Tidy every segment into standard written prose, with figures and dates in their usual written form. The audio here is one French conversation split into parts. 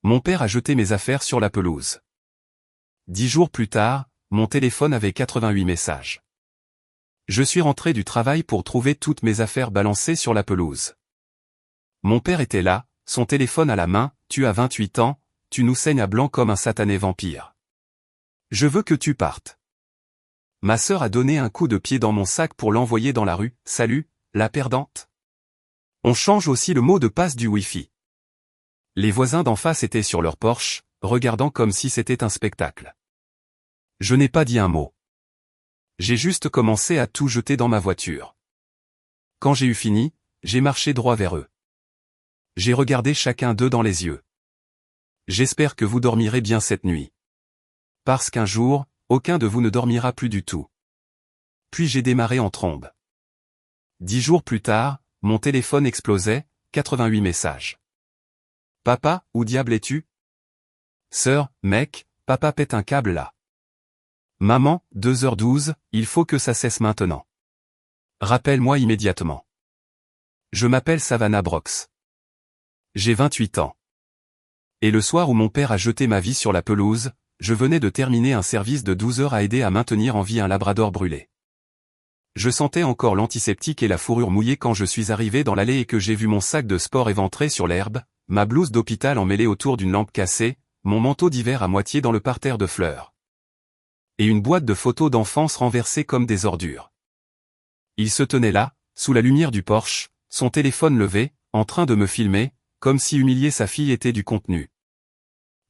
Mon père a jeté mes affaires sur la pelouse. 10 jours plus tard, mon téléphone avait 88 messages. Je suis rentré du travail pour trouver toutes mes affaires balancées sur la pelouse. Mon père était là, son téléphone à la main. Tu as 28 ans, tu nous saignes à blanc comme un satané vampire. Je veux que tu partes. Ma sœur a donné un coup de pied dans mon sac pour l'envoyer dans la rue. Salut, la perdante. On change aussi le mot de passe du Wi-Fi. Les voisins d'en face étaient sur leur Porsche, regardant comme si c'était un spectacle. Je n'ai pas dit un mot. J'ai juste commencé à tout jeter dans ma voiture. Quand j'ai eu fini, j'ai marché droit vers eux. J'ai regardé chacun d'eux dans les yeux. J'espère que vous dormirez bien cette nuit. Parce qu'un jour, aucun de vous ne dormira plus du tout. Puis j'ai démarré en trombe. 10 jours plus tard, mon téléphone explosait, 88 messages. Papa, où diable es-tu? Sœur, mec, papa pète un câble là. Maman, 2h12, il faut que ça cesse maintenant. Rappelle-moi immédiatement. Je m'appelle Savannah Brox. J'ai 28 ans. Et le soir où mon père a jeté ma vie sur la pelouse, je venais de terminer un service de 12 heures à aider à maintenir en vie un labrador brûlé. Je sentais encore l'antiseptique et la fourrure mouillée quand je suis arrivé dans l'allée et que j'ai vu mon sac de sport éventré sur l'herbe, ma blouse d'hôpital emmêlée autour d'une lampe cassée, mon manteau d'hiver à moitié dans le parterre de fleurs. Et une boîte de photos d'enfance renversée comme des ordures. Il se tenait là, sous la lumière du Porsche, son téléphone levé, en train de me filmer, comme si humilier sa fille était du contenu.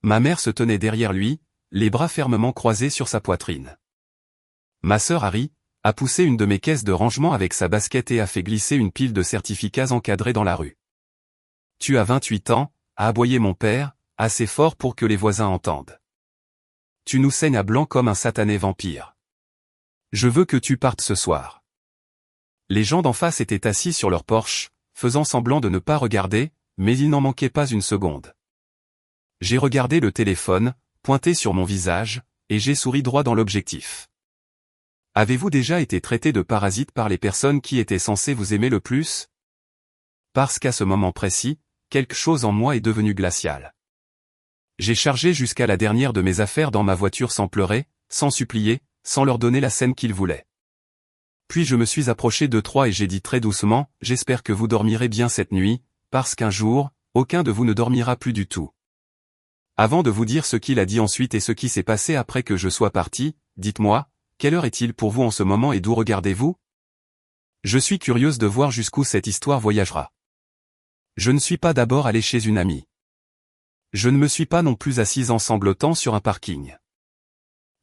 Ma mère se tenait derrière lui, les bras fermement croisés sur sa poitrine. Ma sœur Harry a poussé une de mes caisses de rangement avec sa basket et a fait glisser une pile de certificats encadrés dans la rue. Tu as 28 ans, a aboyé mon père, assez fort pour que les voisins entendent. Tu nous saignes à blanc comme un satané vampire. Je veux que tu partes ce soir. Les gens d'en face étaient assis sur leur Porsche, faisant semblant de ne pas regarder, mais il n'en manquait pas une seconde. J'ai regardé le téléphone, pointé sur mon visage, et j'ai souri droit dans l'objectif. Avez-vous déjà été traité de parasite par les personnes qui étaient censées vous aimer le plus? Parce qu'à ce moment précis, quelque chose en moi est devenu glacial. J'ai chargé jusqu'à la dernière de mes affaires dans ma voiture sans pleurer, sans supplier, sans leur donner la scène qu'ils voulaient. Puis je me suis approché d'eux trois et j'ai dit très doucement, j'espère que vous dormirez bien cette nuit, parce qu'un jour, aucun de vous ne dormira plus du tout. Avant de vous dire ce qu'il a dit ensuite et ce qui s'est passé après que je sois parti, dites-moi, quelle heure est-il pour vous en ce moment et d'où regardez-vous? Je suis curieuse de voir jusqu'où cette histoire voyagera. Je ne suis pas d'abord allé chez une amie. Je ne me suis pas non plus assise en sanglotant sur un parking.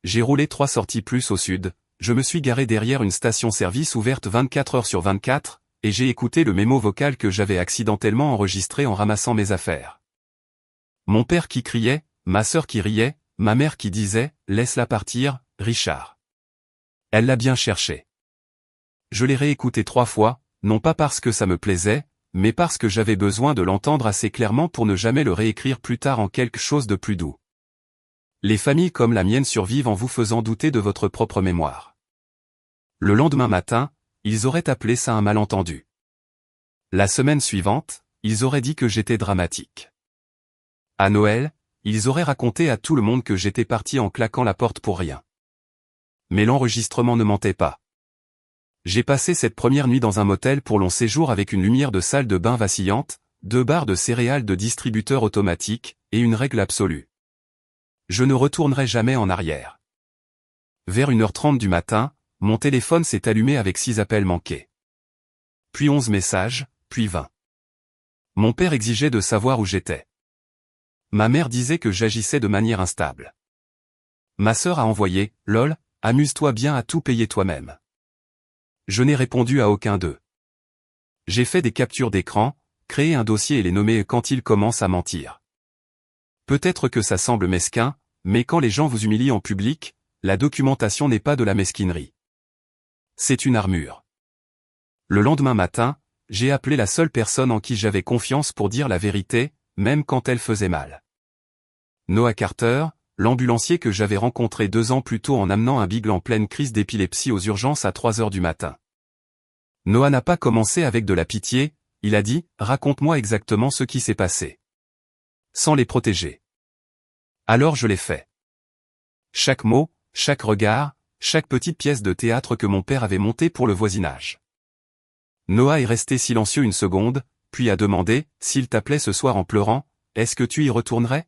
J'ai roulé 3 sorties plus au sud, je me suis garé derrière une station-service ouverte 24 heures sur 24, et j'ai écouté le mémo vocal que j'avais accidentellement enregistré en ramassant mes affaires. Mon père qui criait, ma sœur qui riait, ma mère qui disait « Laisse-la partir, Richard ». Elle l'a bien cherché. Je l'ai réécouté 3 fois, non pas parce que ça me plaisait, mais parce que j'avais besoin de l'entendre assez clairement pour ne jamais le réécrire plus tard en quelque chose de plus doux. Les familles comme la mienne survivent en vous faisant douter de votre propre mémoire. Le lendemain matin, ils auraient appelé ça un malentendu. La semaine suivante, ils auraient dit que j'étais dramatique. À Noël, ils auraient raconté à tout le monde que j'étais parti en claquant la porte pour rien. Mais l'enregistrement ne mentait pas. J'ai passé cette première nuit dans un motel pour long séjour avec une lumière de salle de bain vacillante, 2 barres de céréales de distributeur automatique, et une règle absolue. Je ne retournerai jamais en arrière. Vers 1h30 du matin, mon téléphone s'est allumé avec 6 appels manqués. Puis 11 messages, puis 20. Mon père exigeait de savoir où j'étais. Ma mère disait que j'agissais de manière instable. Ma sœur a envoyé « Lol, amuse-toi bien à tout payer toi-même ». Je n'ai répondu à aucun d'eux. J'ai fait des captures d'écran, créé un dossier et les nommé quand ils commencent à mentir. Peut-être que ça semble mesquin, mais quand les gens vous humilient en public, la documentation n'est pas de la mesquinerie. C'est une armure. Le lendemain matin, j'ai appelé la seule personne en qui j'avais confiance pour dire la vérité, même quand elle faisait mal. Noah Carter, l'ambulancier que j'avais rencontré 2 ans plus tôt en amenant un beagle en pleine crise d'épilepsie aux urgences à 3 heures du matin. Noah n'a pas commencé avec de la pitié, il a dit « Raconte-moi exactement ce qui s'est passé ». sans les protéger. Alors je l'ai fait. Chaque mot, chaque regard, chaque petite pièce de théâtre que mon père avait montée pour le voisinage. Noah est resté silencieux une seconde, puis a demandé, s'il t'appelait ce soir en pleurant, est-ce que tu y retournerais?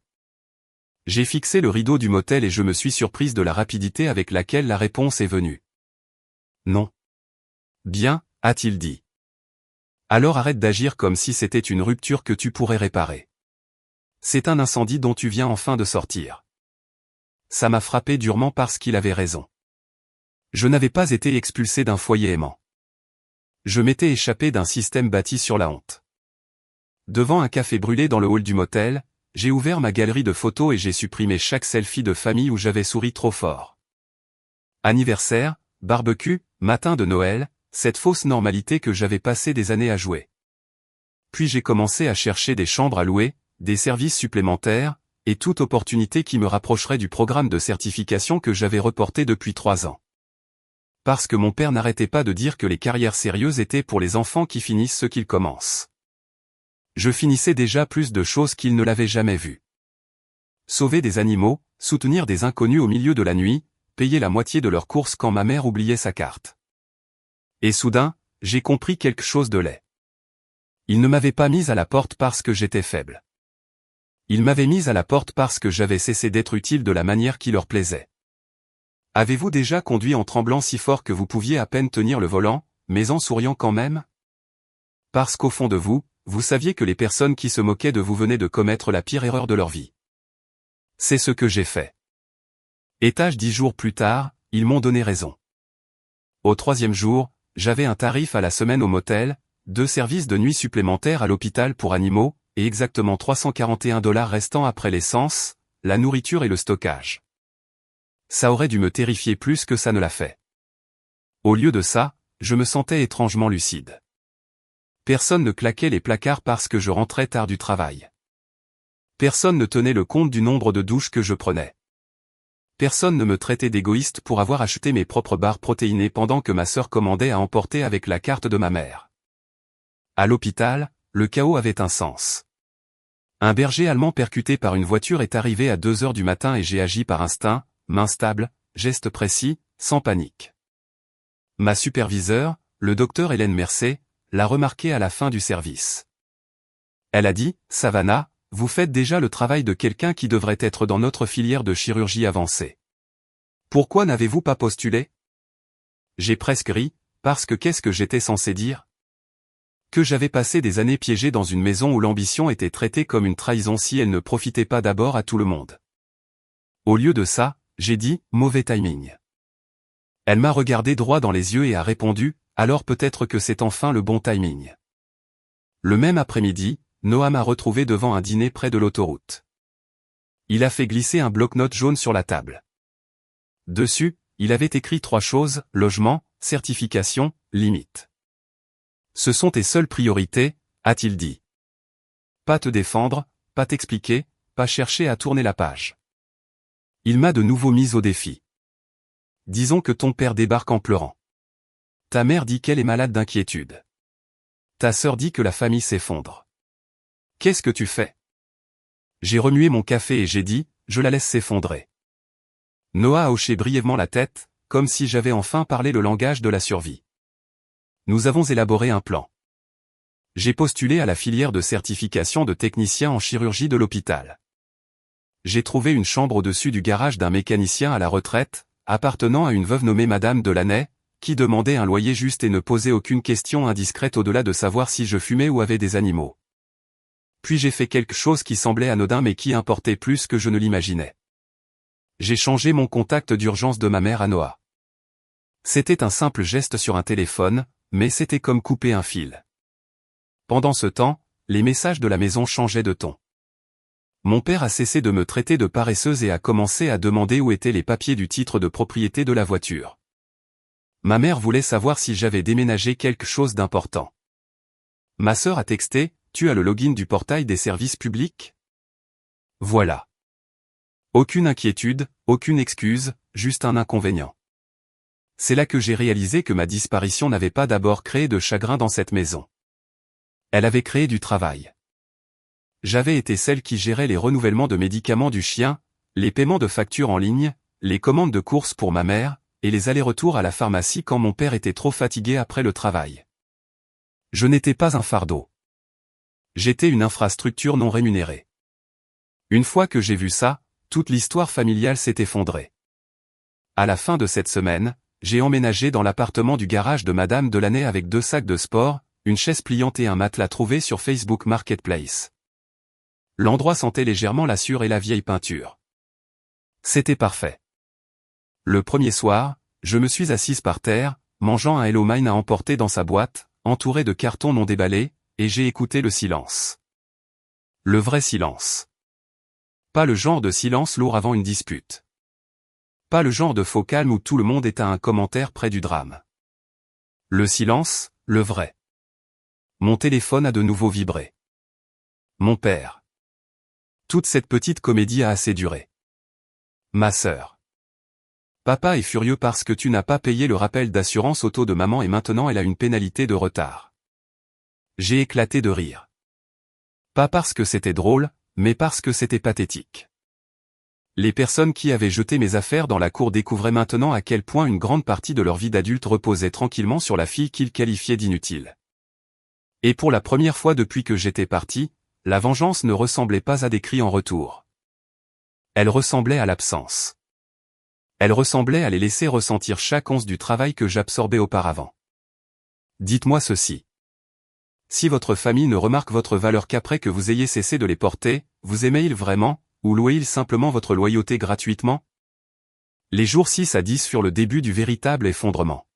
J'ai fixé le rideau du motel et je me suis surprise de la rapidité avec laquelle la réponse est venue. Non. Bien, a-t-il dit. Alors arrête d'agir comme si c'était une rupture que tu pourrais réparer. C'est un incendie dont tu viens enfin de sortir. Ça m'a frappé durement parce qu'il avait raison. Je n'avais pas été expulsé d'un foyer aimant. Je m'étais échappé d'un système bâti sur la honte. Devant un café brûlé dans le hall du motel, j'ai ouvert ma galerie de photos et j'ai supprimé chaque selfie de famille où j'avais souri trop fort. Anniversaire, barbecue, matin de Noël, cette fausse normalité que j'avais passé des années à jouer. Puis j'ai commencé à chercher des chambres à louer, des services supplémentaires, et toute opportunité qui me rapprocherait du programme de certification que j'avais reporté depuis 3 ans. Parce que mon père n'arrêtait pas de dire que les carrières sérieuses étaient pour les enfants qui finissent ce qu'ils commencent. Je finissais déjà plus de choses qu'il ne l'avait jamais vu. Sauver des animaux, soutenir des inconnus au milieu de la nuit, payer la moitié de leurs courses quand ma mère oubliait sa carte. Et soudain, j'ai compris quelque chose de laid. Ils ne m'avaient pas mise à la porte parce que j'étais faible. Ils m'avaient mise à la porte parce que j'avais cessé d'être utile de la manière qui leur plaisait. Avez-vous déjà conduit en tremblant si fort que vous pouviez à peine tenir le volant, mais en souriant quand même? Parce qu'au fond de vous, vous saviez que les personnes qui se moquaient de vous venaient de commettre la pire erreur de leur vie. C'est ce que j'ai fait. Étage 10 jours plus tard, ils m'ont donné raison. Au 3e jour, j'avais un tarif à la semaine au motel, 2 services de nuit supplémentaires à l'hôpital pour animaux, et exactement $341 restant après l'essence, la nourriture et le stockage. Ça aurait dû me terrifier plus que ça ne l'a fait. Au lieu de ça, je me sentais étrangement lucide. Personne ne claquait les placards parce que je rentrais tard du travail. Personne ne tenait le compte du nombre de douches que je prenais. Personne ne me traitait d'égoïste pour avoir acheté mes propres barres protéinées pendant que ma sœur commandait à emporter avec la carte de ma mère. À l'hôpital, le chaos avait un sens. Un berger allemand percuté par une voiture est arrivé à 2 heures du matin et j'ai agi par instinct, main stable, geste précis, sans panique. Ma superviseure, le docteur Hélène Mercé, l'a remarqué à la fin du service. Elle a dit, Savannah, vous faites déjà le travail de quelqu'un qui devrait être dans notre filière de chirurgie avancée. Pourquoi n'avez-vous pas postulé? J'ai presque ri, parce que qu'est-ce que j'étais censé dire? Que j'avais passé des années piégé dans une maison où l'ambition était traitée comme une trahison si elle ne profitait pas d'abord à tout le monde. Au lieu de ça, j'ai dit, mauvais timing. Elle m'a regardé droit dans les yeux et a répondu, alors peut-être que c'est enfin le bon timing. Le même après-midi, Noah m'a retrouvé devant un dîner près de l'autoroute. Il a fait glisser un bloc-notes jaune sur la table. Dessus, il avait écrit 3 choses, logement, certification, limite. Ce sont tes seules priorités, a-t-il dit. Pas te défendre, pas t'expliquer, pas chercher à tourner la page. Il m'a de nouveau mis au défi. Disons que ton père débarque en pleurant. Ta mère dit qu'elle est malade d'inquiétude. Ta sœur dit que la famille s'effondre. Qu'est-ce que tu fais? J'ai remué mon café et j'ai dit, je la laisse s'effondrer. Noah a hoché brièvement la tête, comme si j'avais enfin parlé le langage de la survie. Nous avons élaboré un plan. J'ai postulé à la filière de certification de technicien en chirurgie de l'hôpital. J'ai trouvé une chambre au-dessus du garage d'un mécanicien à la retraite, appartenant à une veuve nommée Madame Delaney, qui demandait un loyer juste et ne posait aucune question indiscrète au-delà de savoir si je fumais ou avais des animaux. Puis j'ai fait quelque chose qui semblait anodin mais qui importait plus que je ne l'imaginais. J'ai changé mon contact d'urgence de ma mère à Noah. C'était un simple geste sur un téléphone, mais c'était comme couper un fil. Pendant ce temps, les messages de la maison changeaient de ton. Mon père a cessé de me traiter de paresseuse et a commencé à demander où étaient les papiers du titre de propriété de la voiture. Ma mère voulait savoir si j'avais déménagé quelque chose d'important. Ma sœur a texté, tu as le login du portail des services publics? Voilà. Aucune inquiétude, aucune excuse, juste un inconvénient. C'est là que j'ai réalisé que ma disparition n'avait pas d'abord créé de chagrin dans cette maison. Elle avait créé du travail. j'avais été celle qui gérait les renouvellements de médicaments du chien, les paiements de factures en ligne, les commandes de courses pour ma mère, et les allers-retours à la pharmacie quand mon père était trop fatigué après le travail. Je n'étais pas un fardeau. J'étais une infrastructure non rémunérée. Une fois que j'ai vu ça, toute l'histoire familiale s'est effondrée. À la fin de cette semaine, j'ai emménagé dans l'appartement du garage de Madame Delaney avec 2 sacs de sport, une chaise pliante et un matelas trouvé sur Facebook Marketplace. L'endroit sentait légèrement la sueur et la vieille peinture. C'était parfait. Le premier soir, je me suis assise par terre, mangeant un Hello Mine à emporter dans sa boîte, entouré de cartons non déballés, et j'ai écouté le silence. Le vrai silence. Pas le genre de silence lourd avant une dispute. Pas le genre de faux calme où tout le monde est à un commentaire près du drame. Le silence, le vrai. Mon téléphone a de nouveau vibré. Mon père. Toute cette petite comédie a assez duré. Ma sœur. Papa est furieux parce que tu n'as pas payé le rappel d'assurance auto de maman et maintenant elle a une pénalité de retard. J'ai éclaté de rire. Pas parce que c'était drôle, mais parce que c'était pathétique. Les personnes qui avaient jeté mes affaires dans la cour découvraient maintenant à quel point une grande partie de leur vie d'adulte reposait tranquillement sur la fille qu'ils qualifiaient d'inutile. Et pour la première fois depuis que j'étais parti, la vengeance ne ressemblait pas à des cris en retour. Elle ressemblait à l'absence. Elle ressemblait à les laisser ressentir chaque once du travail que j'absorbais auparavant. Dites-moi ceci. Si votre famille ne remarque votre valeur qu'après que vous ayez cessé de les porter, vous aimez-ils vraiment, ou louez-ils simplement votre loyauté gratuitement? Les jours 6 à 10 furent le début du véritable effondrement.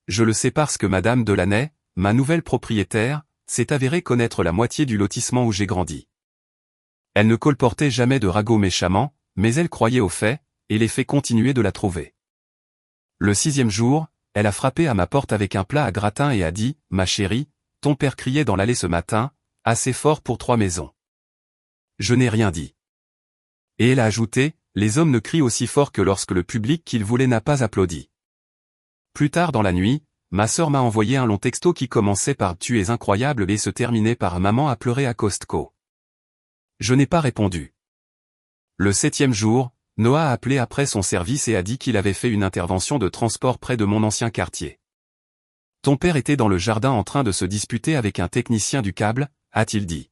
Je le sais parce que Madame Delaney, ma nouvelle propriétaire, s'est avérée connaître la moitié du lotissement où j'ai grandi. Elle ne colportait jamais de ragots méchamment, mais elle croyait aux faits, et les faits continuaient de la trouver. Le 6e jour, elle a frappé à ma porte avec un plat à gratin et a dit « Ma chérie, ton père criait dans l'allée ce matin, assez fort pour 3 maisons. » Je n'ai rien dit. Et elle a ajouté « Les hommes ne crient aussi fort que lorsque le public qu'ils voulaient n'a pas applaudi. » Plus tard dans la nuit, ma sœur m'a envoyé un long texto qui commençait par « Tu es incroyable » et se terminait par « Maman a pleuré à Costco. » Je n'ai pas répondu. Le 7e jour, Noah a appelé après son service et a dit qu'il avait fait une intervention de transport près de mon ancien quartier. Ton père était dans le jardin en train de se disputer avec un technicien du câble, a-t-il dit.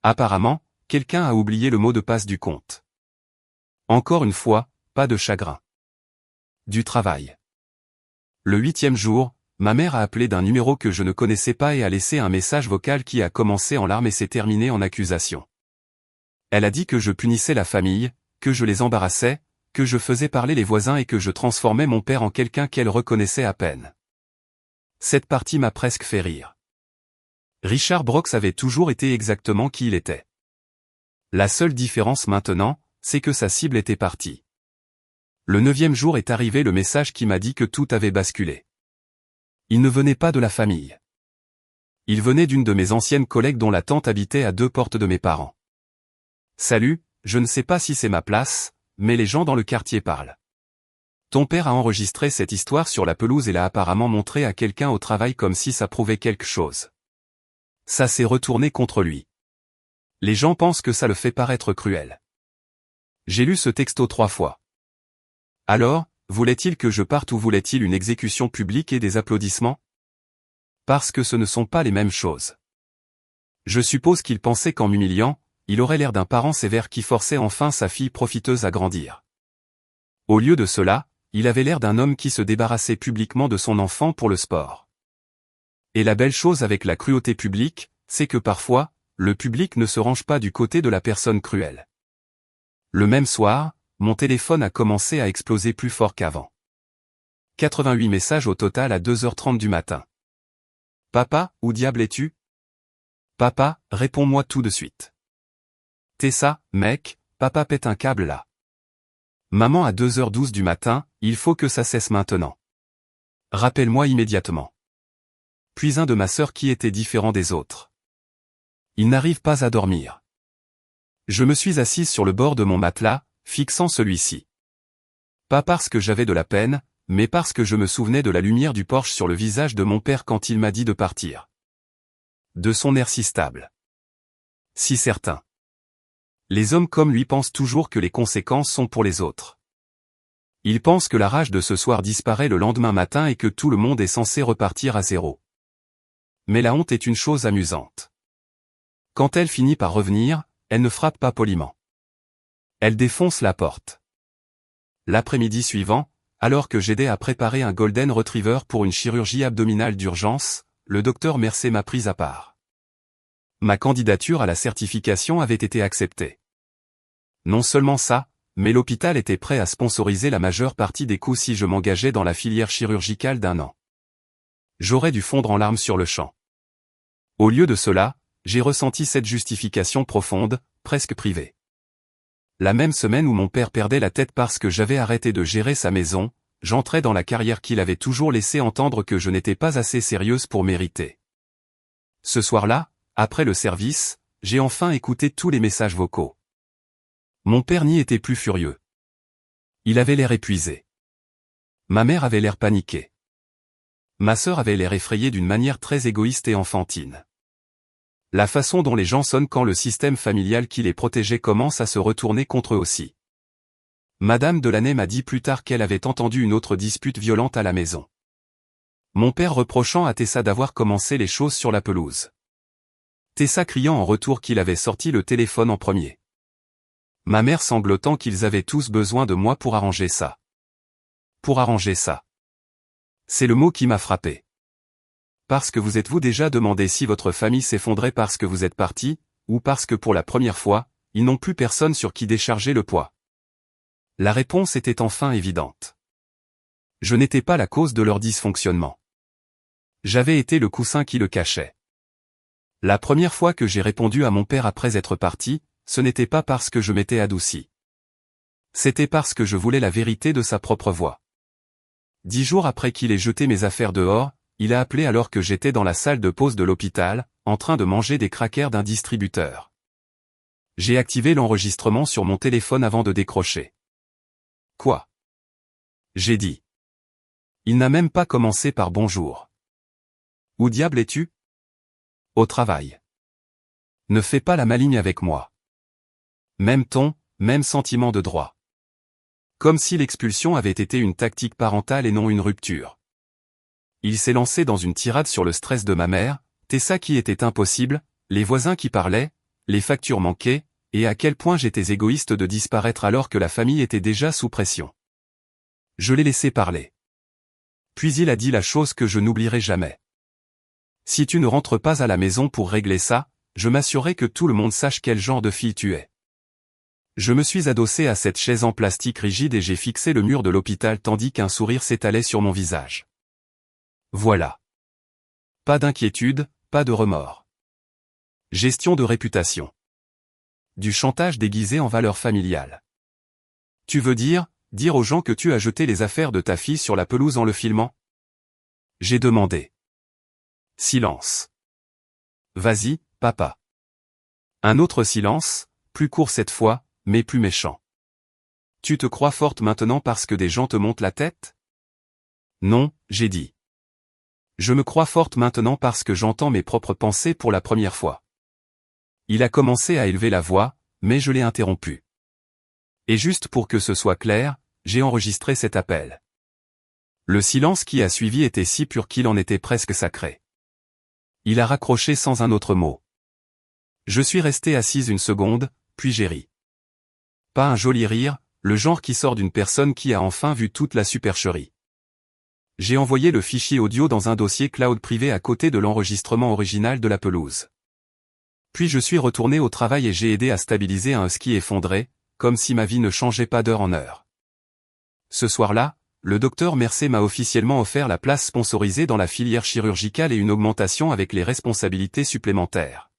Apparemment, quelqu'un a oublié le mot de passe du compte. Encore une fois, pas de chagrin. Du travail. Le 8e jour, ma mère a appelé d'un numéro que je ne connaissais pas et a laissé un message vocal qui a commencé en larmes et s'est terminé en accusation. Elle a dit que je punissais la famille, que je les embarrassais, que je faisais parler les voisins et que je transformais mon père en quelqu'un qu'elle reconnaissait à peine. Cette partie m'a presque fait rire. Richard Brooks avait toujours été exactement qui il était. La seule différence maintenant, c'est que sa cible était partie. Le 9e jour est arrivé le message qui m'a dit que tout avait basculé. Il ne venait pas de la famille. Il venait d'une de mes anciennes collègues dont la tante habitait à 2 portes de mes parents. Salut, je ne sais pas si c'est ma place, mais les gens dans le quartier parlent. Ton père a enregistré cette histoire sur la pelouse et l'a apparemment montré à quelqu'un au travail comme si ça prouvait quelque chose. Ça s'est retourné contre lui. Les gens pensent que ça le fait paraître cruel. J'ai lu ce texto 3 fois. Alors, voulait-il que je parte ou voulait-il une exécution publique et des applaudissements? Parce que ce ne sont pas les mêmes choses. Je suppose qu'il pensait qu'en m'humiliant, il aurait l'air d'un parent sévère qui forçait enfin sa fille profiteuse à grandir. Au lieu de cela, il avait l'air d'un homme qui se débarrassait publiquement de son enfant pour le sport. Et la belle chose avec la cruauté publique, c'est que parfois, le public ne se range pas du côté de la personne cruelle. Le même soir, mon téléphone a commencé à exploser plus fort qu'avant. 88 messages au total à 2h30 du matin. Papa, où diable es-tu? Papa, réponds-moi tout de suite. Tessa, mec, papa pète un câble là. Maman à 2h12 du matin, il faut que ça cesse maintenant. Rappelle-moi immédiatement. Puis un de ma sœur qui était différent des autres. Il n'arrive pas à dormir. Je me suis assise sur le bord de mon matelas, fixant celui-ci. Pas parce que j'avais de la peine, mais parce que je me souvenais de la lumière du Porsche sur le visage de mon père quand il m'a dit de partir. De son air si stable. Si certain. Les hommes comme lui pensent toujours que les conséquences sont pour les autres. Ils pensent que la rage de ce soir disparaît le lendemain matin et que tout le monde est censé repartir à zéro. Mais la honte est une chose amusante. Quand elle finit par revenir, elle ne frappe pas poliment. Elle défonce la porte. L'après-midi suivant, alors que j'aidais à préparer un Golden Retriever pour une chirurgie abdominale d'urgence, le docteur Mercé m'a pris à part. Ma candidature à la certification avait été acceptée. Non seulement ça, mais l'hôpital était prêt à sponsoriser la majeure partie des coûts si je m'engageais dans la filière chirurgicale d'1 an. J'aurais dû fondre en larmes sur le champ. Au lieu de cela, j'ai ressenti cette justification profonde, presque privée. La même semaine où mon père perdait la tête parce que j'avais arrêté de gérer sa maison, j'entrais dans la carrière qu'il avait toujours laissé entendre que je n'étais pas assez sérieuse pour mériter. Ce soir-là, après le service, j'ai enfin écouté tous les messages vocaux. Mon père n'y était plus furieux. Il avait l'air épuisé. Ma mère avait l'air paniquée. Ma sœur avait l'air effrayée d'une manière très égoïste et enfantine. La façon dont les gens sonnent quand le système familial qui les protégeait commence à se retourner contre eux aussi. Madame Delaney m'a dit plus tard qu'elle avait entendu une autre dispute violente à la maison. Mon père reprochant à Tessa d'avoir commencé les choses sur la pelouse. Tessa criant en retour qu'il avait sorti le téléphone en premier. Ma mère sanglotant qu'ils avaient tous besoin de moi pour arranger ça. Pour arranger ça. C'est le mot qui m'a frappé. Parce que vous êtes-vous déjà demandé si votre famille s'effondrait parce que vous êtes parti, ou parce que pour la première fois, ils n'ont plus personne sur qui décharger le poids? La réponse était enfin évidente. Je n'étais pas la cause de leur dysfonctionnement. J'avais été le coussin qui le cachait. La première fois que j'ai répondu à mon père après être parti, ce n'était pas parce que je m'étais adouci. C'était parce que je voulais la vérité de sa propre voix. 10 jours après qu'il ait jeté mes affaires dehors, il a appelé alors que j'étais dans la salle de pause de l'hôpital, en train de manger des crackers d'un distributeur. J'ai activé l'enregistrement sur mon téléphone avant de décrocher. Quoi? J'ai dit. Il n'a même pas commencé par bonjour. Où diable es-tu? Au travail. Ne fais pas la maligne avec moi. Même ton, même sentiment de droit. Comme si l'expulsion avait été une tactique parentale et non une rupture. Il s'est lancé dans une tirade sur le stress de ma mère, Tessa qui était impossible, les voisins qui parlaient, les factures manquées, et à quel point j'étais égoïste de disparaître alors que la famille était déjà sous pression. Je l'ai laissé parler. Puis il a dit la chose que je n'oublierai jamais. Si tu ne rentres pas à la maison pour régler ça, je m'assurerai que tout le monde sache quel genre de fille tu es. Je me suis adossé à cette chaise en plastique rigide et j'ai fixé le mur de l'hôpital tandis qu'un sourire s'étalait sur mon visage. Voilà. Pas d'inquiétude, pas de remords. Gestion de réputation. Du chantage déguisé en valeur familiale. Tu veux dire aux gens que tu as jeté les affaires de ta fille sur la pelouse en le filmant? J'ai demandé. Silence. Vas-y, papa. Un autre silence, plus court cette fois, mais plus méchant. Tu te crois forte maintenant parce que des gens te montent la tête? Non, j'ai dit. Je me crois forte maintenant parce que j'entends mes propres pensées pour la première fois. Il a commencé à élever la voix, mais je l'ai interrompu. Et juste pour que ce soit clair, j'ai enregistré cet appel. Le silence qui a suivi était si pur qu'il en était presque sacré. Il a raccroché sans un autre mot. Je suis resté assise une seconde, puis j'ai ri. Pas un joli rire, le genre qui sort d'une personne qui a enfin vu toute la supercherie. J'ai envoyé le fichier audio dans un dossier cloud privé à côté de l'enregistrement original de la pelouse. Puis je suis retourné au travail et j'ai aidé à stabiliser un husky effondré, comme si ma vie ne changeait pas d'heure en heure. Ce soir-là, le docteur Mercé m'a officiellement offert la place sponsorisée dans la filière chirurgicale et une augmentation avec les responsabilités supplémentaires.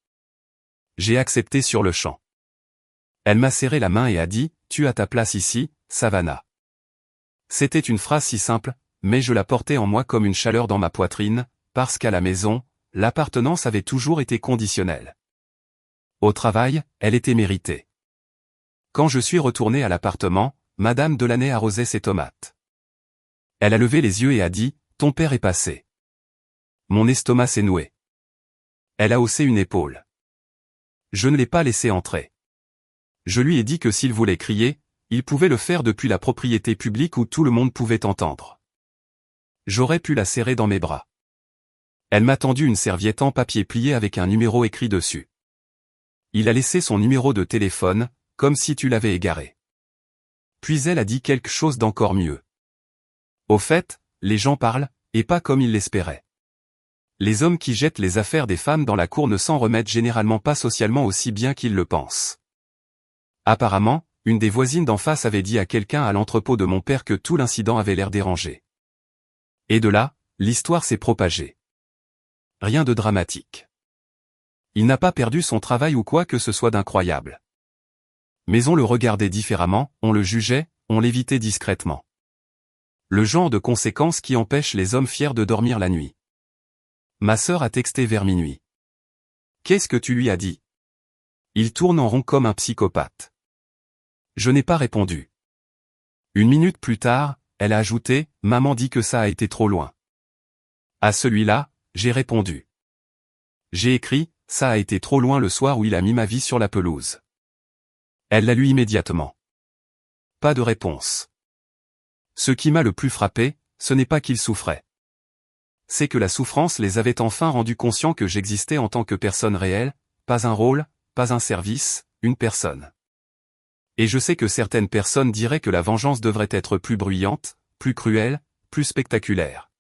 J'ai accepté sur le champ. Elle m'a serré la main et a dit, « Tu as ta place ici, Savannah. » C'était une phrase si simple, mais je la portais en moi comme une chaleur dans ma poitrine, parce qu'à la maison, l'appartenance avait toujours été conditionnelle. Au travail, elle était méritée. Quand je suis retourné à l'appartement, Madame Delaney arrosait ses tomates. Elle a levé les yeux et a dit, « Ton père est passé. » Mon estomac s'est noué. Elle a haussé une épaule. Je ne l'ai pas laissé entrer. Je lui ai dit que s'il voulait crier, il pouvait le faire depuis la propriété publique où tout le monde pouvait entendre. J'aurais pu la serrer dans mes bras. Elle m'a tendu une serviette en papier plié avec un numéro écrit dessus. Il a laissé son numéro de téléphone, comme si tu l'avais égaré. Puis elle a dit quelque chose d'encore mieux. Au fait, les gens parlent, et pas comme ils l'espéraient. Les hommes qui jettent les affaires des femmes dans la cour ne s'en remettent généralement pas socialement aussi bien qu'ils le pensent. Apparemment, une des voisines d'en face avait dit à quelqu'un à l'entrepôt de mon père que tout l'incident avait l'air dérangé. Et de là, l'histoire s'est propagée. Rien de dramatique. Il n'a pas perdu son travail ou quoi que ce soit d'incroyable. Mais on le regardait différemment, on le jugeait, on l'évitait discrètement. Le genre de conséquences qui empêchent les hommes fiers de dormir la nuit. Ma sœur a texté vers minuit. Qu'est-ce que tu lui as dit? Il tourne en rond comme un psychopathe. Je n'ai pas répondu. Une minute plus tard, elle a ajouté, maman dit que ça a été trop loin. À celui-là, j'ai répondu. J'ai écrit, ça a été trop loin le soir où il a mis ma vie sur la pelouse. Elle l'a lu immédiatement. Pas de réponse. Ce qui m'a le plus frappé, ce n'est pas qu'ils souffraient. C'est que la souffrance les avait enfin rendus conscients que j'existais en tant que personne réelle, pas un rôle, pas un service, une personne. Et je sais que certaines personnes diraient que la vengeance devrait être plus bruyante, plus cruelle, plus spectaculaire.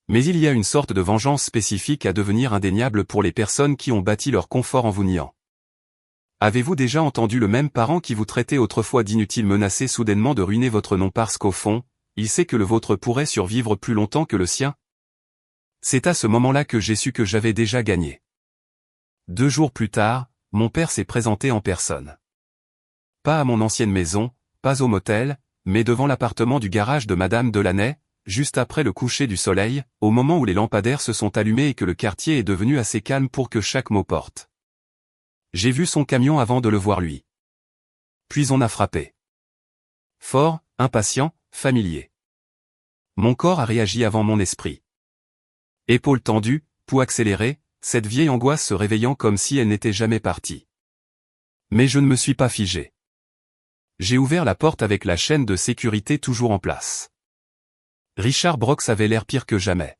Mais il y a une sorte de vengeance spécifique à devenir indéniable pour les personnes qui ont bâti leur confort en vous niant. Avez-vous déjà entendu le même parent qui vous traitait autrefois d'inutile menacer soudainement de ruiner votre nom parce qu'au fond, il sait que le vôtre pourrait survivre plus longtemps que le sien? C'est à ce moment-là que j'ai su que j'avais déjà gagné. 2 jours plus tard, mon père s'est présenté en personne. Pas à mon ancienne maison, pas au motel, mais devant l'appartement du garage de Madame Delaney, juste après le coucher du soleil, au moment où les lampadaires se sont allumés et que le quartier est devenu assez calme pour que chaque mot porte. J'ai vu son camion avant de le voir lui. Puis on a frappé. Fort, impatient, familier. Mon corps a réagi avant mon esprit. Épaules tendues, pouls accéléré, cette vieille angoisse se réveillant comme si elle n'était jamais partie. Mais je ne me suis pas figé. J'ai ouvert la porte avec la chaîne de sécurité toujours en place. Richard Brox avait l'air pire que jamais.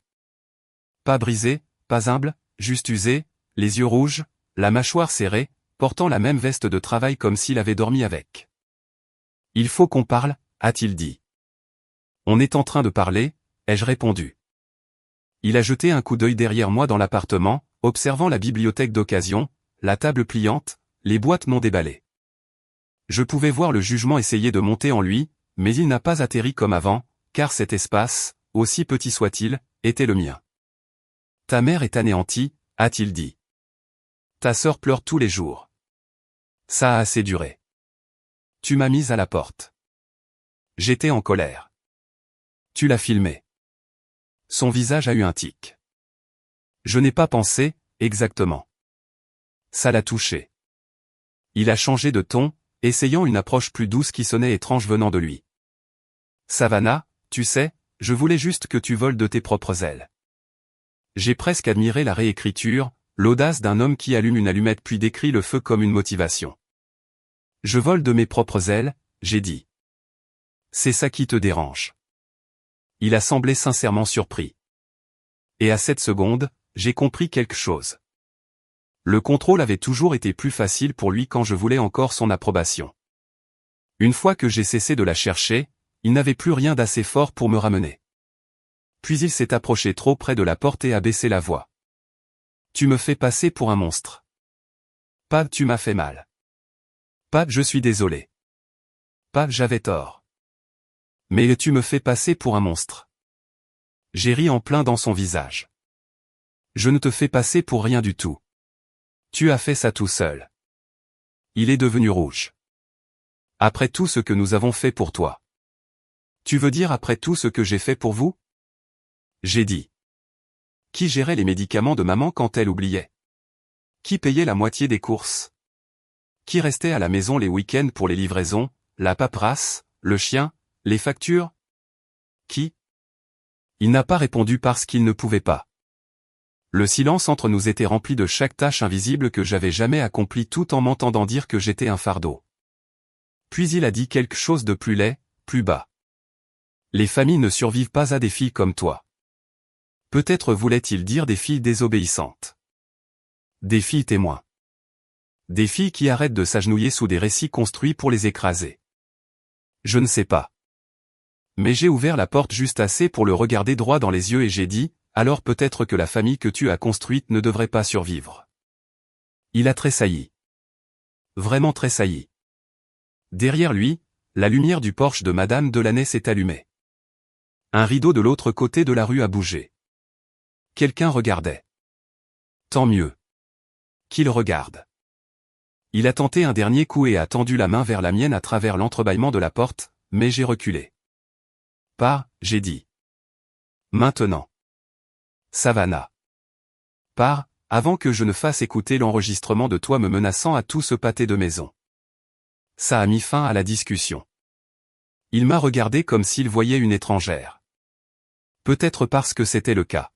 Pas brisé, pas humble, juste usé, les yeux rouges, la mâchoire serrée, portant la même veste de travail comme s'il avait dormi avec. Il faut qu'on parle, a-t-il dit. On est en train de parler, ai-je répondu. Il a jeté un coup d'œil derrière moi dans l'appartement, observant la bibliothèque d'occasion, la table pliante, les boîtes non déballées. Je pouvais voir le jugement essayer de monter en lui, mais il n'a pas atterri comme avant, car cet espace, aussi petit soit-il, était le mien. Ta mère est anéantie, a-t-il dit. Ta sœur pleure tous les jours. Ça a assez duré. Tu m'as mise à la porte. J'étais en colère. Tu l'as filmé. Son visage a eu un tic. Je n'ai pas pensé, exactement. Ça l'a touché. Il a changé de ton, essayant une approche plus douce qui sonnait étrange venant de lui. Savannah, tu sais, je voulais juste que tu voles de tes propres ailes. J'ai presque admiré la réécriture, l'audace d'un homme qui allume une allumette puis décrit le feu comme une motivation. Je vole de mes propres ailes, j'ai dit. C'est ça qui te dérange. Il a semblé sincèrement surpris. Et à cette seconde, j'ai compris quelque chose. Le contrôle avait toujours été plus facile pour lui quand je voulais encore son approbation. Une fois que j'ai cessé de la chercher, il n'avait plus rien d'assez fort pour me ramener. Puis il s'est approché trop près de la porte et a baissé la voix. Tu me fais passer pour un monstre. Pas tu m'as fait mal. Pas je suis désolé. Pas j'avais tort. Mais tu me fais passer pour un monstre. J'ai ri en plein dans son visage. Je ne te fais passer pour rien du tout. Tu as fait ça tout seul. Il est devenu rouge. Après tout ce que nous avons fait pour toi. Tu veux dire après tout ce que j'ai fait pour vous? J'ai dit. Qui gérait les médicaments de maman quand elle oubliait? Qui payait la moitié des courses? Qui restait à la maison les week-ends pour les livraisons, la paperasse, le chien, les factures? Qui? Il n'a pas répondu parce qu'il ne pouvait pas. Le silence entre nous était rempli de chaque tâche invisible que j'avais jamais accomplie tout en m'entendant dire que j'étais un fardeau. Puis il a dit quelque chose de plus laid, plus bas. Les familles ne survivent pas à des filles comme toi. Peut-être voulait-il dire des filles désobéissantes. Des filles témoins. Des filles qui arrêtent de s'agenouiller sous des récits construits pour les écraser. Je ne sais pas. Mais j'ai ouvert la porte juste assez pour le regarder droit dans les yeux et j'ai dit, alors peut-être que la famille que tu as construite ne devrait pas survivre. Il a tressailli. Vraiment tressailli. Derrière lui, la lumière du Porsche de Madame Delaney s'est allumée. Un rideau de l'autre côté de la rue a bougé. Quelqu'un regardait. Tant mieux. Qu'il regarde. Il a tenté un dernier coup et a tendu la main vers la mienne à travers l'entrebâillement de la porte, mais j'ai reculé. Pas, j'ai dit. Maintenant. Savannah. Pars, avant que je ne fasse écouter l'enregistrement de toi me menaçant à tout ce pâté de maison. Ça a mis fin à la discussion. Il m'a regardé comme s'il voyait une étrangère. Peut-être parce que c'était le cas.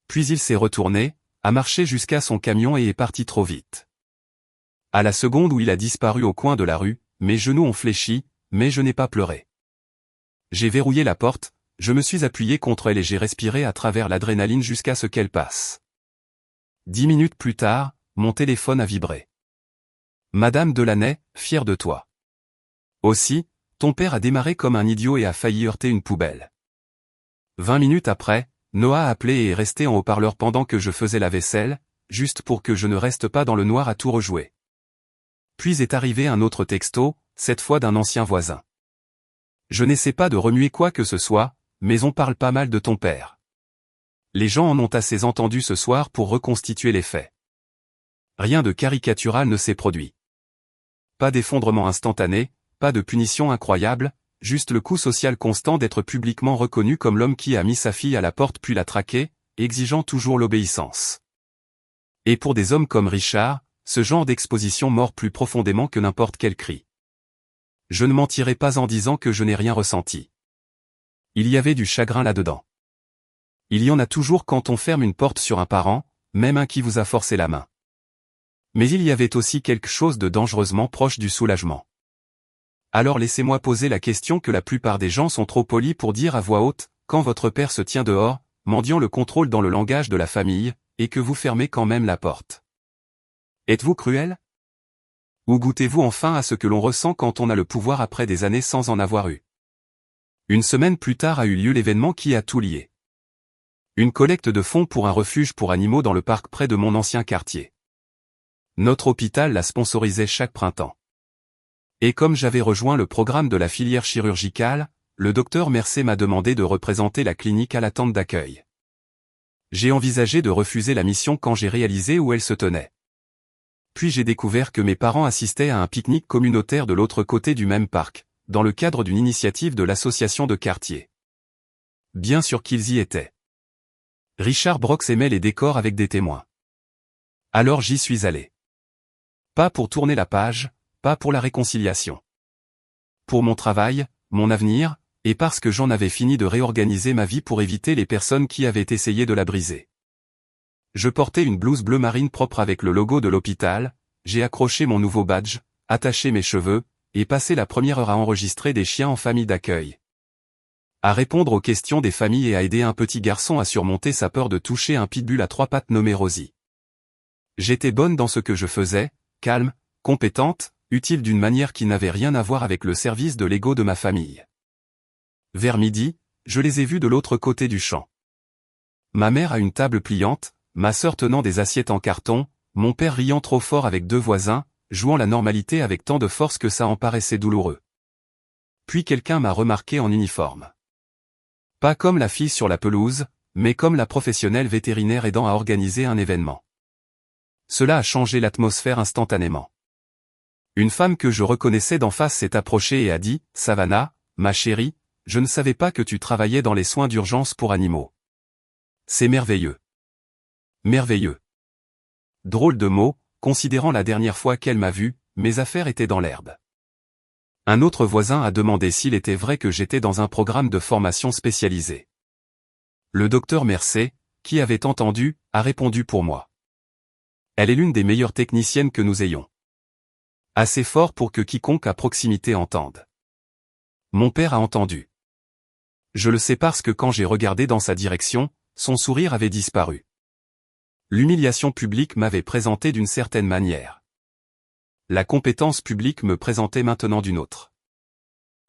Puis il s'est retourné, a marché jusqu'à son camion et est parti trop vite. À la seconde où il a disparu au coin de la rue, mes genoux ont fléchi, mais je n'ai pas pleuré. J'ai verrouillé la porte, je me suis appuyé contre elle et j'ai respiré à travers l'adrénaline jusqu'à ce qu'elle passe. 10 minutes plus tard, mon téléphone a vibré. Madame Delaney, fière de toi. Aussi, ton père a démarré comme un idiot et a failli heurter une poubelle. 20 minutes après, Noah a appelé et est resté en haut-parleur pendant que je faisais la vaisselle, juste pour que je ne reste pas dans le noir à tout rejouer. Puis est arrivé un autre texto, cette fois d'un ancien voisin. Je n'essaie pas de remuer quoi que ce soit, mais on parle pas mal de ton père. Les gens en ont assez entendu ce soir pour reconstituer les faits. Rien de caricatural ne s'est produit. Pas d'effondrement instantané, pas de punition incroyable, juste le coût social constant d'être publiquement reconnu comme l'homme qui a mis sa fille à la porte puis l'a traquée, exigeant toujours l'obéissance. Et pour des hommes comme Richard, ce genre d'exposition mord plus profondément que n'importe quel cri. Je ne mentirai pas en disant que je n'ai rien ressenti. Il y avait du chagrin là-dedans. Il y en a toujours quand on ferme une porte sur un parent, même un qui vous a forcé la main. Mais il y avait aussi quelque chose de dangereusement proche du soulagement. Alors laissez-moi poser la question que la plupart des gens sont trop polis pour dire à voix haute, quand votre père se tient dehors, mendiant le contrôle dans le langage de la famille, et que vous fermez quand même la porte. Êtes-vous cruel? Ou goûtez-vous enfin à ce que l'on ressent quand on a le pouvoir après des années sans en avoir eu? Une semaine plus tard a eu lieu l'événement qui a tout lié. Une collecte de fonds pour un refuge pour animaux dans le parc près de mon ancien quartier. Notre hôpital la sponsorisait chaque printemps. Et comme j'avais rejoint le programme de la filière chirurgicale, le docteur Mercé m'a demandé de représenter la clinique à la tente d'accueil. J'ai envisagé de refuser la mission quand j'ai réalisé où elle se tenait. Puis j'ai découvert que mes parents assistaient à un pique-nique communautaire de l'autre côté du même parc, dans le cadre d'une initiative de l'association de quartier. Bien sûr qu'ils y étaient. Richard Brox aimait les décors avec des témoins. Alors j'y suis allé. Pas pour tourner la page, pas pour la réconciliation. Pour mon travail, mon avenir, et parce que j'en avais fini de réorganiser ma vie pour éviter les personnes qui avaient essayé de la briser. Je portais une blouse bleu marine propre avec le logo de l'hôpital, j'ai accroché mon nouveau badge, attaché mes cheveux, et passé la première heure à enregistrer des chiens en famille d'accueil. À répondre aux questions des familles et à aider un petit garçon à surmonter sa peur de toucher un pitbull à 3 pattes nommé Rosie. J'étais bonne dans ce que je faisais, calme, compétente, utile d'une manière qui n'avait rien à voir avec le service de l'ego de ma famille. Vers midi, je les ai vus de l'autre côté du champ. Ma mère à une table pliante, ma sœur tenant des assiettes en carton, mon père riant trop fort avec 2 voisins, jouant la normalité avec tant de force que ça en paraissait douloureux. Puis quelqu'un m'a remarqué en uniforme. Pas comme la fille sur la pelouse, mais comme la professionnelle vétérinaire aidant à organiser un événement. Cela a changé l'atmosphère instantanément. Une femme que je reconnaissais d'en face s'est approchée et a dit « Savannah, ma chérie, je ne savais pas que tu travaillais dans les soins d'urgence pour animaux. C'est merveilleux. » Merveilleux. Drôle de mot, considérant la dernière fois qu'elle m'a vu, mes affaires étaient dans l'herbe. Un autre voisin a demandé s'il était vrai que j'étais dans un programme de formation spécialisé. Le docteur Mercé, qui avait entendu, a répondu pour moi. Elle est l'une des meilleures techniciennes que nous ayons. Assez fort pour que quiconque à proximité entende. Mon père a entendu. Je le sais parce que quand j'ai regardé dans sa direction, son sourire avait disparu. L'humiliation publique m'avait présenté d'une certaine manière. La compétence publique me présentait maintenant d'une autre.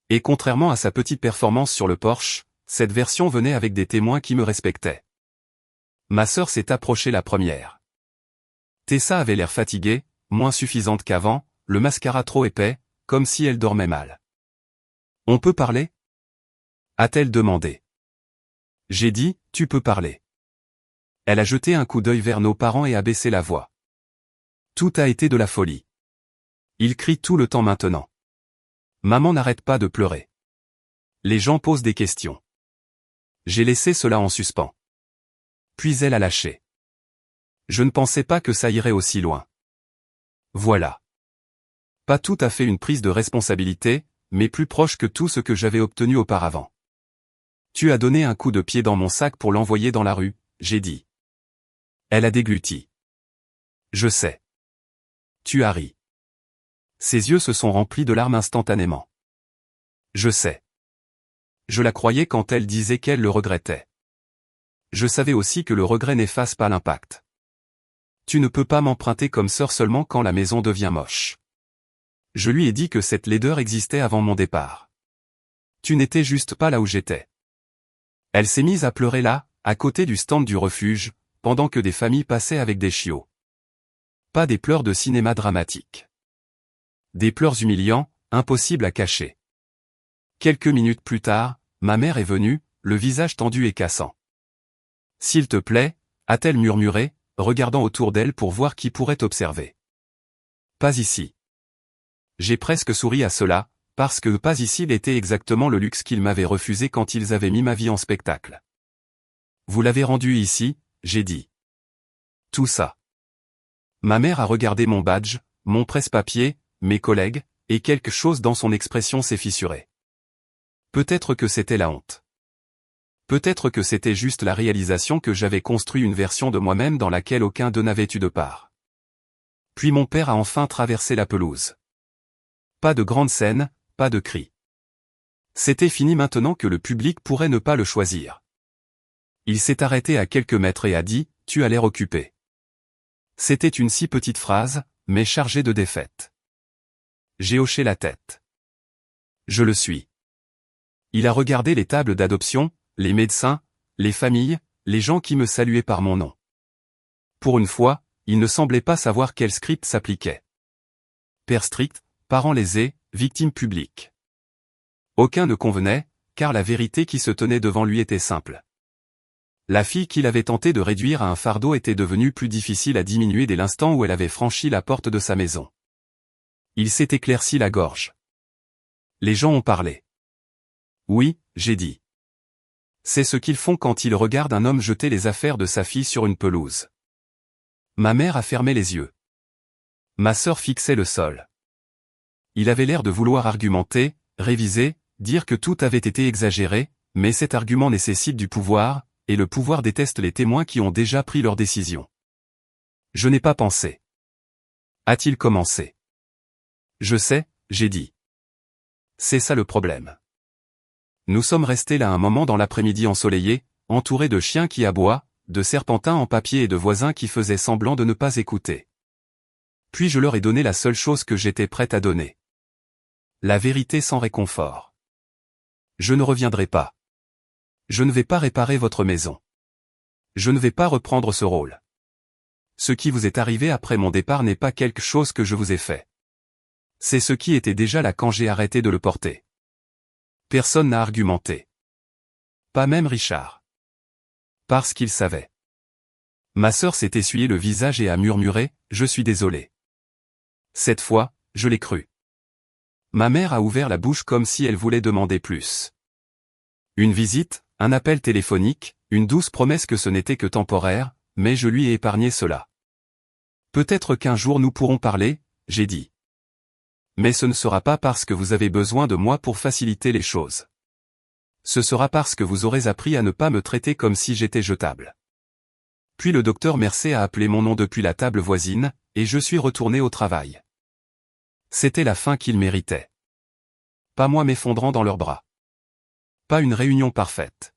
Et contrairement à sa petite performance sur le porche, cette version venait avec des témoins qui me respectaient. Ma sœur s'est approchée la première. Tessa avait l'air fatiguée, moins suffisante qu'avant, le mascara trop épais, comme si elle dormait mal. « On peut parler ?» a-t-elle demandé. J'ai dit, « Tu peux parler. » Elle a jeté un coup d'œil vers nos parents et a baissé la voix. Tout a été de la folie. Ils crient tout le temps maintenant. Maman n'arrête pas de pleurer. Les gens posent des questions. J'ai laissé cela en suspens. Puis elle a lâché. Je ne pensais pas que ça irait aussi loin. Voilà. Pas tout à fait une prise de responsabilité, mais plus proche que tout ce que j'avais obtenu auparavant. Tu as donné un coup de pied dans mon sac pour l'envoyer dans la rue, j'ai dit. Elle a dégluti. Je sais. Tu as ri. Ses yeux se sont remplis de larmes instantanément. Je sais. Je la croyais quand elle disait qu'elle le regrettait. Je savais aussi que le regret n'efface pas l'impact. Tu ne peux pas m'emprunter comme sœur seulement quand la maison devient moche. Je lui ai dit que cette laideur existait avant mon départ. Tu n'étais juste pas là où j'étais. Elle s'est mise à pleurer là, à côté du stand du refuge, pendant que des familles passaient avec des chiots. Pas des pleurs de cinéma dramatique. Des pleurs humiliants, impossibles à cacher. Quelques minutes plus tard, ma mère est venue, le visage tendu et cassant. « S'il te plaît » a-t-elle murmuré, regardant autour d'elle pour voir qui pourrait observer. « Pas ici. » J'ai presque souri à cela, parce que pas ici était exactement le luxe qu'ils m'avaient refusé quand ils avaient mis ma vie en spectacle. « Vous l'avez rendu ici » j'ai dit. Tout ça. Ma mère a regardé mon badge, mon presse-papier, mes collègues, et quelque chose dans son expression s'est fissuré. Peut-être que c'était la honte. Peut-être que c'était juste la réalisation que j'avais construit une version de moi-même dans laquelle aucun d'eux n'avait eu de part. Puis mon père a enfin traversé la pelouse. Pas de grande scène, pas de cris. C'était fini maintenant que le public pourrait ne pas le choisir. Il s'est arrêté à quelques mètres et a dit, « Tu as l'air occupé. » C'était une si petite phrase, mais chargée de défaite. J'ai hoché la tête. Je le suis. Il a regardé les tables d'adoption, les médecins, les familles, les gens qui me saluaient par mon nom. Pour une fois, il ne semblait pas savoir quel script s'appliquait. Père strict, parent lésé, victime publique. Aucun ne convenait, car la vérité qui se tenait devant lui était simple. La fille qu'il avait tenté de réduire à un fardeau était devenue plus difficile à diminuer dès l'instant où elle avait franchi la porte de sa maison. Il s'est éclairci la gorge. Les gens ont parlé. Oui, j'ai dit. C'est ce qu'ils font quand ils regardent un homme jeter les affaires de sa fille sur une pelouse. Ma mère a fermé les yeux. Ma sœur fixait le sol. Il avait l'air de vouloir argumenter, réviser, dire que tout avait été exagéré, mais cet argument nécessite du pouvoir, et le pouvoir déteste les témoins qui ont déjà pris leur décision. Je n'ai pas pensé. A-t-il commencé? Je sais, j'ai dit. C'est ça le problème. Nous sommes restés là un moment dans l'après-midi ensoleillé, entourés de chiens qui aboient, de serpentins en papier et de voisins qui faisaient semblant de ne pas écouter. Puis je leur ai donné la seule chose que j'étais prête à donner. La vérité sans réconfort. Je ne reviendrai pas. Je ne vais pas réparer votre maison. Je ne vais pas reprendre ce rôle. Ce qui vous est arrivé après mon départ n'est pas quelque chose que je vous ai fait. C'est ce qui était déjà là quand j'ai arrêté de le porter. Personne n'a argumenté. Pas même Richard. Parce qu'il savait. Ma sœur s'est essuyé le visage et a murmuré, « Je suis désolé. » Cette fois, je l'ai cru. Ma mère a ouvert la bouche comme si elle voulait demander plus. Une visite, un appel téléphonique, une douce promesse que ce n'était que temporaire, mais je lui ai épargné cela. Peut-être qu'un jour nous pourrons parler, j'ai dit. Mais ce ne sera pas parce que vous avez besoin de moi pour faciliter les choses. Ce sera parce que vous aurez appris à ne pas me traiter comme si j'étais jetable. Puis le docteur Mercé a appelé mon nom depuis la table voisine, et je suis retourné au travail. C'était la fin qu'ils méritaient. Pas moi m'effondrant dans leurs bras. Pas une réunion parfaite.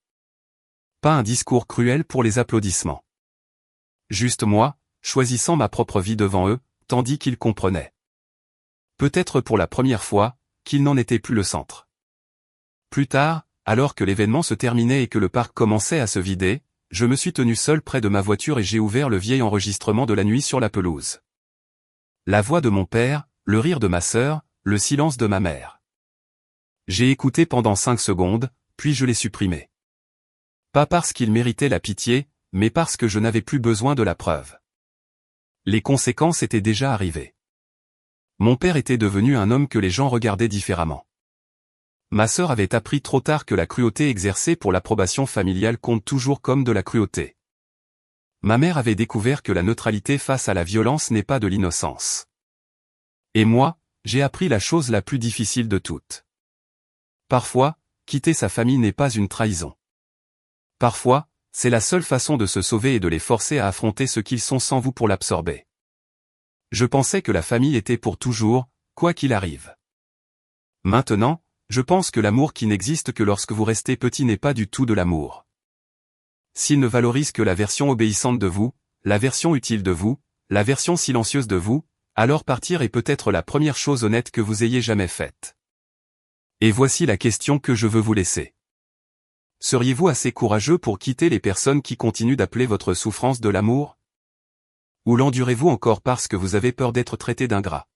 Pas un discours cruel pour les applaudissements. Juste moi, choisissant ma propre vie devant eux, tandis qu'ils comprenaient. Peut-être pour la première fois, qu'ils n'en étaient plus le centre. Plus tard, alors que l'événement se terminait et que le parc commençait à se vider, je me suis tenu seul près de ma voiture et j'ai ouvert le vieil enregistrement de la nuit sur la pelouse. La voix de mon père, le rire de ma sœur, le silence de ma mère. J'ai écouté pendant 5 secondes, puis je l'ai supprimé. Pas parce qu'il méritait la pitié, mais parce que je n'avais plus besoin de la preuve. Les conséquences étaient déjà arrivées. Mon père était devenu un homme que les gens regardaient différemment. Ma sœur avait appris trop tard que la cruauté exercée pour l'approbation familiale compte toujours comme de la cruauté. Ma mère avait découvert que la neutralité face à la violence n'est pas de l'innocence. Et moi, j'ai appris la chose la plus difficile de toutes. Parfois, quitter sa famille n'est pas une trahison. Parfois, c'est la seule façon de se sauver et de les forcer à affronter ce qu'ils sont sans vous pour l'absorber. Je pensais que la famille était pour toujours, quoi qu'il arrive. Maintenant, je pense que l'amour qui n'existe que lorsque vous restez petit n'est pas du tout de l'amour. S'il ne valorise que la version obéissante de vous, la version utile de vous, la version silencieuse de vous, alors partir est peut-être la première chose honnête que vous ayez jamais faite. Et voici la question que je veux vous laisser. Seriez-vous assez courageux pour quitter les personnes qui continuent d'appeler votre souffrance de l'amour? Ou l'endurez-vous encore parce que vous avez peur d'être traité d'ingrat?